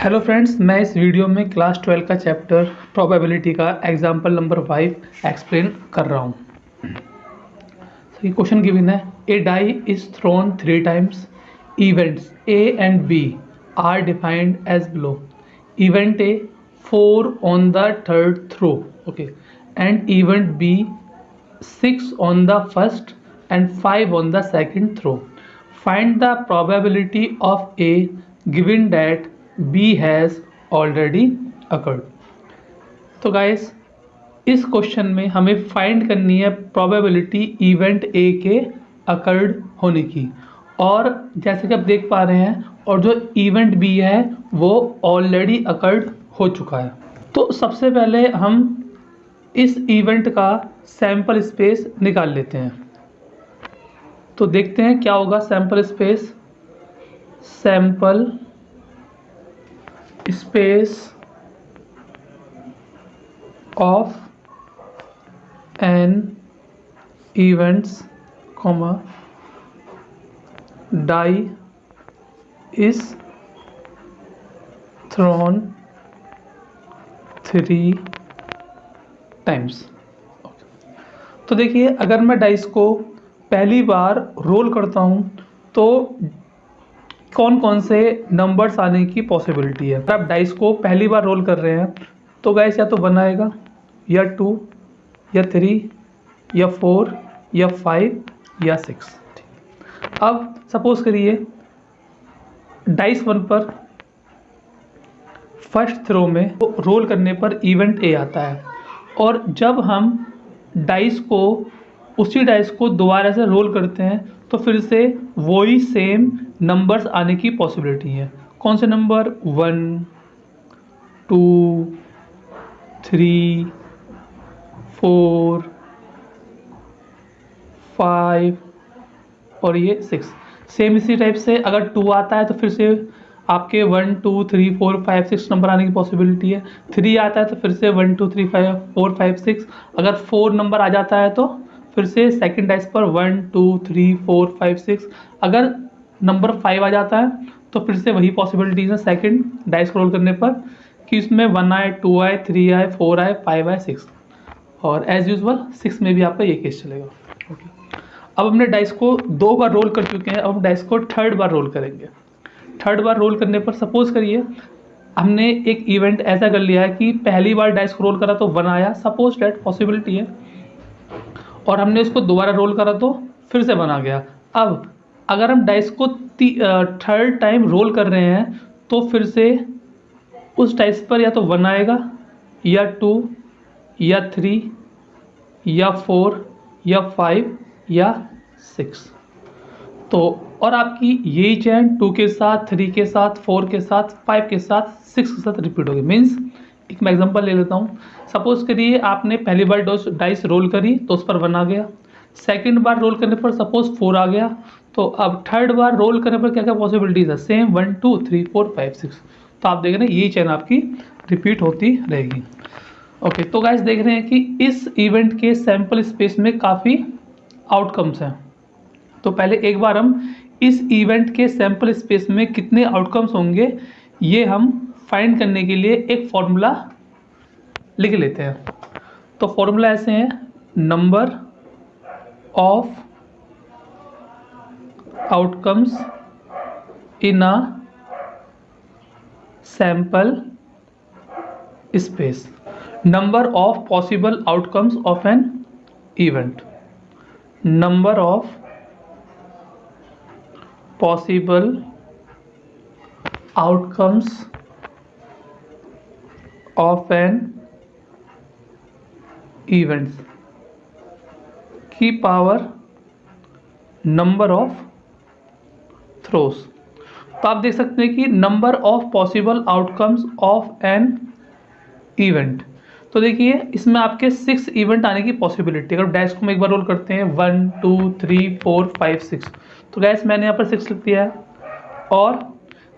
Hello friends, मैं इस video में क्लास 12 का चैप्टर प्रोबेबिलिटी का एग्जांपल नंबर 5 एक्सप्लेन कर रहा हूँ। ये क्वेश्चन गिवन है, a die is thrown 3 times, events A and B are defined as below. Event A 4 on the third throw, okay, and event B 6 on the first and 5 on the second throw. Find the probability of A given that B has already occurred। तो guys, इस क्वेश्चन में हमें find करनी है probability event A के occurred होने की, और जैसे कि आप देख पा रहे हैं, और जो इवेंट B है वो ऑलरेडी अकर्ड हो चुका है। तो सबसे पहले हम इस इवेंट का सैंपल स्पेस निकाल लेते हैं। तो देखते हैं क्या होगा sample space. Sample space of an events comma die is thrown 3 times. तो देखिए, अगर मैं डाइस को पहली बार रोल करता हूं तो कौन कौन से नंबर्स आने की पॉसिबिलिटी है। अगर आप डाइस को पहली बार रोल कर रहे हैं तो गाइस या तो 1 आएगा, या 2, या 3, या 4, या 5, या 6। अब सपोज करिए डाइस 1 पर फर्स्ट थ्रो में रोल करने पर इवेंट ए आता है, और जब हम डाइस को उसी डाइस को दोबारा से रोल करते हैं तो फिर से वही सेम नंबर्स आने की पॉसिबिलिटी है। कौन से नंबर? 1, 2, 3, 4, 5 और ये 6। सेम इसी टाइप से अगर 2 आता है तो फिर से आपके 1, 2, 3, 4, 5, 6 नंबर आने की पॉसिबिलिटी है। 3 आता है तो फिर से 1, 2, 3, 4, 5, 6। अगर 4 नंबर आ जाता है तो फिर से सेकंड डाइस पर 1, 2, 3, 4, 5, 6। अगर नंबर 5 आ जाता है तो फिर से वही पॉसिबिलिटीज है सेकंड डाइस को रोल करने पर कि इसमें 1 आए, 2 आए, 3 आए, 4 आए, 5 आए, 6। और एज यूजुअल 6 में भी आपका ये केस चलेगा। ओके, अब हमने डाइस को 2 बार रोल कर चुके हैं, अब हम डाइस को थर्ड बार रोल करेंगे। थर्ड बार रोल करने पर सपोज करिए हमने एक इवेंट ऐसा कर लिया है कि पहली बार डाइस को रोल करा तो 1 आया, सपोज डेट पॉसिबिलिटी है, और हमने उसको दोबारा रोल करा तो फिर से 1 आ गया। अब अगर हम डाइस को थर्ड टाइम रोल कर रहे हैं तो फिर से उस डाइस पर या तो 1 आएगा, या 2, या 3, या 4, या 5, या 6। तो और आपकी यही चैन 2 के साथ, 3 के साथ, 4 के साथ, 5 के साथ, 6 के साथ रिपीट होगी। मीन्स एक मैं एग्जांपल ले लेता हूँ। सपोज करिए आपने पहली बार डाइस रोल करी तो उस पर 1 आ गया, सेकंड बार रोल करने पर सपोज 4 आ गया। तो अब थर्ड बार रोल करने पर क्या क्या पॉसिबिलिटीज है? सेम 1, 2, 3, 4, 5, 6। तो आप देख रहे हैं यही चैन आपकी रिपीट होती रहेगी। ओके, तो गाइस देख रहे हैं कि इस इवेंट के सैंपल स्पेस में काफ़ी आउटकम्स हैं। तो पहले एक बार हम इस इवेंट के सैंपल स्पेस में कितने आउटकम्स होंगे ये हम फाइंड करने के लिए एक फॉर्मूला लिख लेते हैं। तो फॉर्मूला ऐसे हैं, number of outcomes in a sample space, number of possible outcomes of an event, number of possible outcomes of an events की पावर नंबर ऑफ थ्रोस। तो आप देख सकते हैं कि number of possible outcomes of an event. तो देखिए इसमें आपके 6 इवेंट आने की पॉसिबिलिटी। अगर डाइस को हम एक बार रोल करते हैं 1, 2, 3, 4, 5, 6, तो गैस मैंने यहाँ पर 6 लिख दिया है। और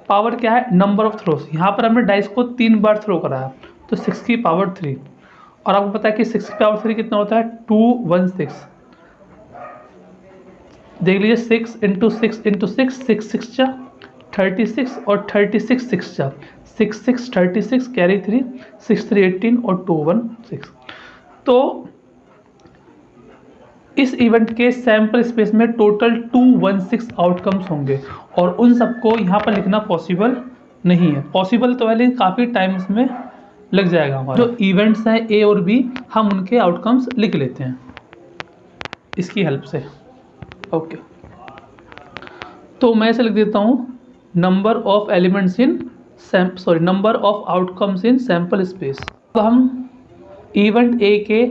पावर क्या है? Number of throws. यहाँ पर हमने डाइस को 3 बार थ्रो कराया तो 6 की पावर 3। और आपको पता है कि 6 की पावर 3 कितना होता है? 216। देख लीजिए 6 × 6 × 6, 6 6 जा 36 और 36 6 जा 6 6 36 कैरी 3 6 3 18 और 2 1 6। तो इस इवेंट के सैंपल स्पेस में टोटल 216 आउटकम्स होंगे और उन सबको यहाँ पर लिखना पॉसिबल नहीं है। पॉसिबल तो है लेकिन काफ़ी टाइम इसमें लग जाएगा हमारा। जो इवेंट्स हैं ए और बी, हम उनके आउटकम्स लिख लेते हैं इसकी हेल्प से। ओके, तो मैं इसे लिख देता हूँ number of elements in number of outcomes in sample space. अब हम इवेंट ए के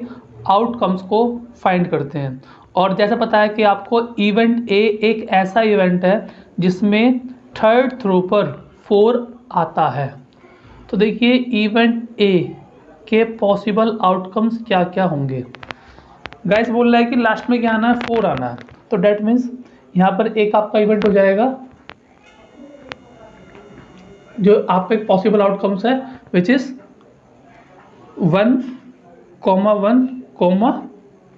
आउटकम्स को फाइंड करते हैं और जैसा पता है कि आपको इवेंट ए एक ऐसा इवेंट है जिसमें थर्ड थ्रो पर 4 आता है। तो देखिए इवेंट ए के पॉसिबल आउटकम्स क्या क्या होंगे। गाइस बोल रहा है कि लास्ट में क्या आना है, 4 आना है। तो डेट मीन्स यहाँ पर एक आपका इवेंट हो जाएगा जो आपका एक पॉसिबल आउटकम्स है विच इज 1, 1,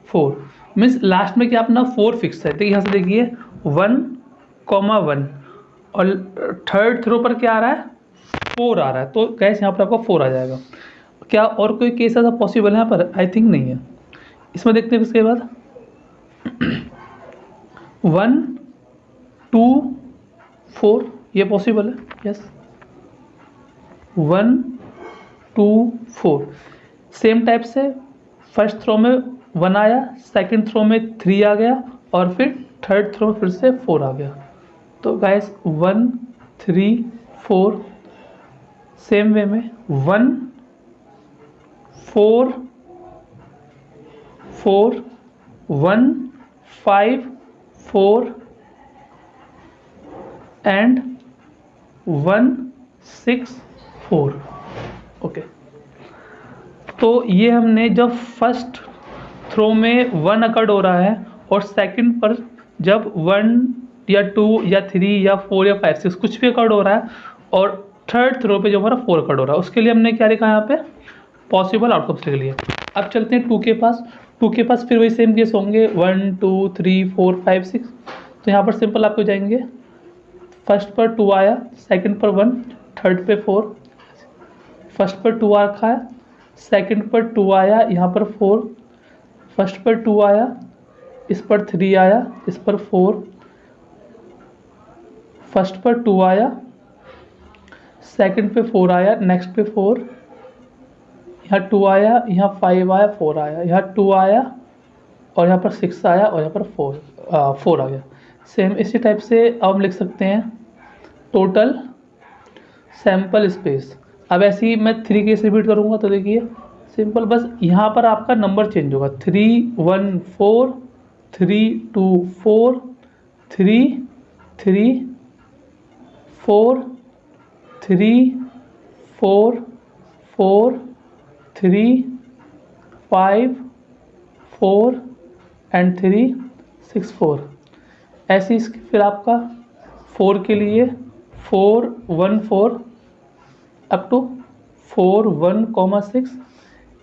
4। मीन्स लास्ट में क्या अपना 4 फिक्स है। तो यहाँ से देखिए 1, 1 और थर्ड थ्रो पर क्या आ रहा है, 4 आ रहा है। तो गैस यहाँ पर आपका 4 आ जाएगा। क्या और कोई केस ऐसा पॉसिबल है यहाँ पर? आई थिंक नहीं है। इसमें देखते हैं इसके बाद 1, 2, 4 ये पॉसिबल है। यस 1, 2, 4 सेम टाइप से फर्स्ट थ्रो में 1 आया, सेकंड थ्रो में 3 आ गया और फिर थर्ड थ्रो में फिर से 4 आ गया। तो गाइस 1, 3, 4 सेम वे में 1, 4, 4, 1, 5, 4 एंड 1, 6, 4। ओके, तो ये हमने जब फर्स्ट थ्रो में 1 अकर्ड हो रहा है और सेकंड पर जब 1 या 2 या 3 या 4 या 5 6 कुछ भी अकर्ड हो रहा है और थर्ड थ्रो पे जो हमारा 4 अकर्ड हो रहा है, उसके लिए हमने क्या लिखा है यहाँ पे, पॉसिबल आउटकम्स लिख लिए। अब चलते हैं 2 के पास। 2 के पास फिर वही सेम केस होंगे 1, 2, 3, 4, 5, 6। तो यहाँ पर सिंपल आपको जाएंगे, फर्स्ट पर 2 आया, सेकंड पर 1, थर्ड पे 4। फर्स्ट पर 2 आ रखा है, सेकंड पर 2 आया, यहाँ पर 4। फर्स्ट पर 2 आया, इस पर 3 आया, इस पर 4। फर्स्ट पर 2 आया, सेकंड पे 4 आया, नेक्स्ट पे 4, यहाँ 2 आया, यहाँ 5 आया, 4 आया, यहाँ 2 आया और यहाँ पर 6 आया और यहाँ पर 4 आ गया। सेम इसी टाइप से अब हम लिख सकते हैं टोटल सैंपल स्पेस। अब ऐसे ही मैं 3 केस रिपीट करूँगा तो देखिए सिंपल, बस यहाँ पर आपका नंबर चेंज होगा 3, 1, 4, 3, 2, 4, 3, 3, 4, 3, 4, 4, 3, 5, 4 एंड 3, 6, 4। ऐसे ही फिर आपका 4 के लिए 4, 1, 4 अप टू 4, 1, 6।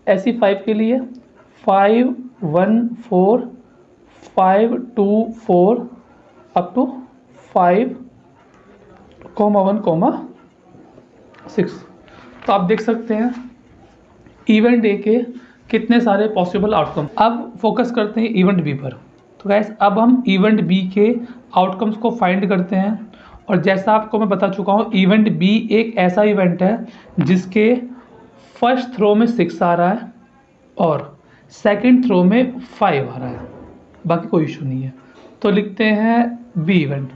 ऐसी 5 के लिए 5, 1, 4, 5, 2, 4 अप टू 5, 1, 6। तो आप देख सकते हैं इवेंट ए के कितने सारे पॉसिबल आउटकम। अब फोकस करते हैं इवेंट बी पर। तो गाइस अब हम इवेंट बी के आउटकम्स को फाइंड करते हैं और जैसा आपको मैं बता चुका हूँ इवेंट बी एक ऐसा इवेंट है जिसके फर्स्ट थ्रो में 6 आ रहा है और सेकंड थ्रो में 5 आ रहा है, बाकी कोई इशू नहीं है। तो लिखते हैं बी इवेंट,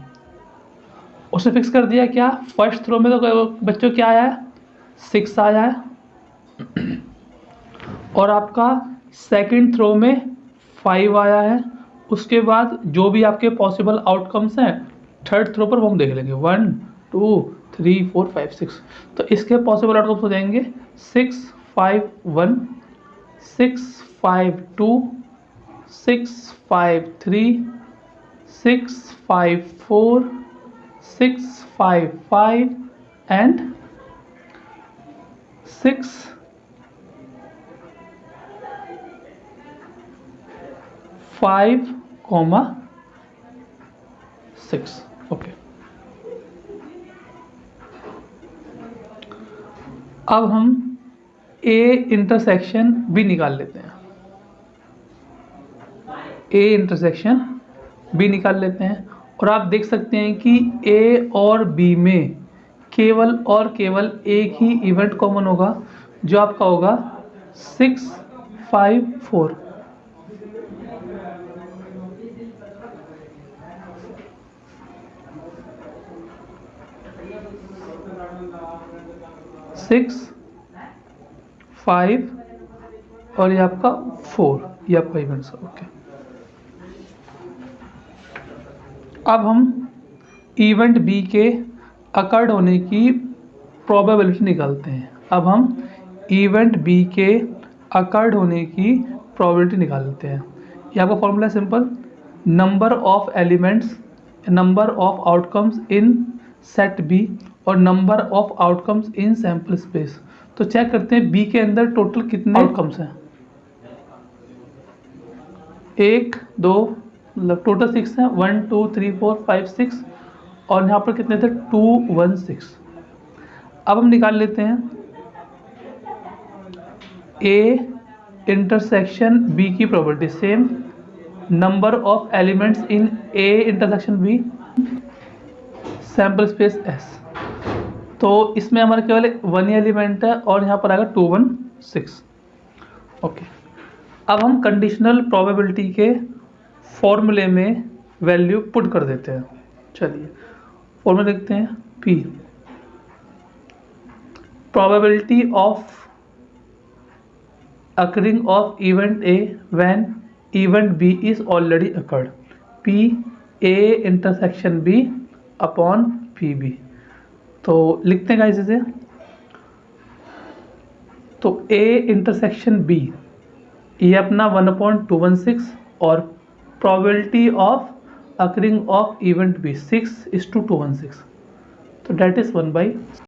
उसे फिक्स कर दिया। क्या फर्स्ट थ्रो में तो बच्चों क्या आया है, 6 आया है और आपका सेकंड थ्रो में 5 आया है। उसके बाद जो भी आपके पॉसिबल आउटकम्स हैं थर्ड थ्रो पर वो हम देख लेंगे 1, 2, 3, 4, 5, 6। तो इसके पॉसिबल आउटकम्स हो जाएंगे 6, 5, 1, 6, 5, 2, 6, 5, 3, 6, 5, 4, 6, 5, 5 and 6, 5, 6। ओके, अब हम A इंटरसेक्शन B निकाल लेते हैं। A इंटरसेक्शन B निकाल लेते हैं और आप देख सकते हैं कि A और B में केवल और केवल एक ही इवेंट कॉमन होगा, जो आपका होगा 6, 5, 4। सिक्स, 5 और ये आपका 4, ये आपका इवेंट्स है। ओके, अब हम इवेंट बी के अकर्ड होने की प्रोबेबिलिटी निकालते हैं। अब हम इवेंट बी के अकर्ड होने की प्रोबेबिलिटी निकालते हैं। ये आपका फॉर्मूला है simple, number of elements, number of outcomes in set B और number of outcomes in sample space. तो चेक करते हैं बी के अंदर टोटल कितने आउटकम्स हैं। 1, 2, मतलब टोटल 6 हैं, 1, 2, 3, 4, 5, 6 और यहाँ पर कितने थे 2, 1, 6। अब हम निकाल लेते हैं ए इंटरसेक्शन बी की probability, same number of elements in A intersection B sample space S. तो इसमें हमारा केवल 1 एलिमेंट है और यहाँ पर आएगा 2, 1, 6। ओके, अब हम कंडीशनल प्रोबेबिलिटी के फॉर्मूले में वैल्यू पुट कर देते हैं। चलिए फॉर्मूला देखते हैं, P probability of occurring of event A when event B is already occurred, P A intersection B upon PB। तो लिखते हैं गाइस इसे, तो A इंटरसेक्शन B ये अपना 1/216 और probability of occurring of event B 6:216, तो डेट इज 1/।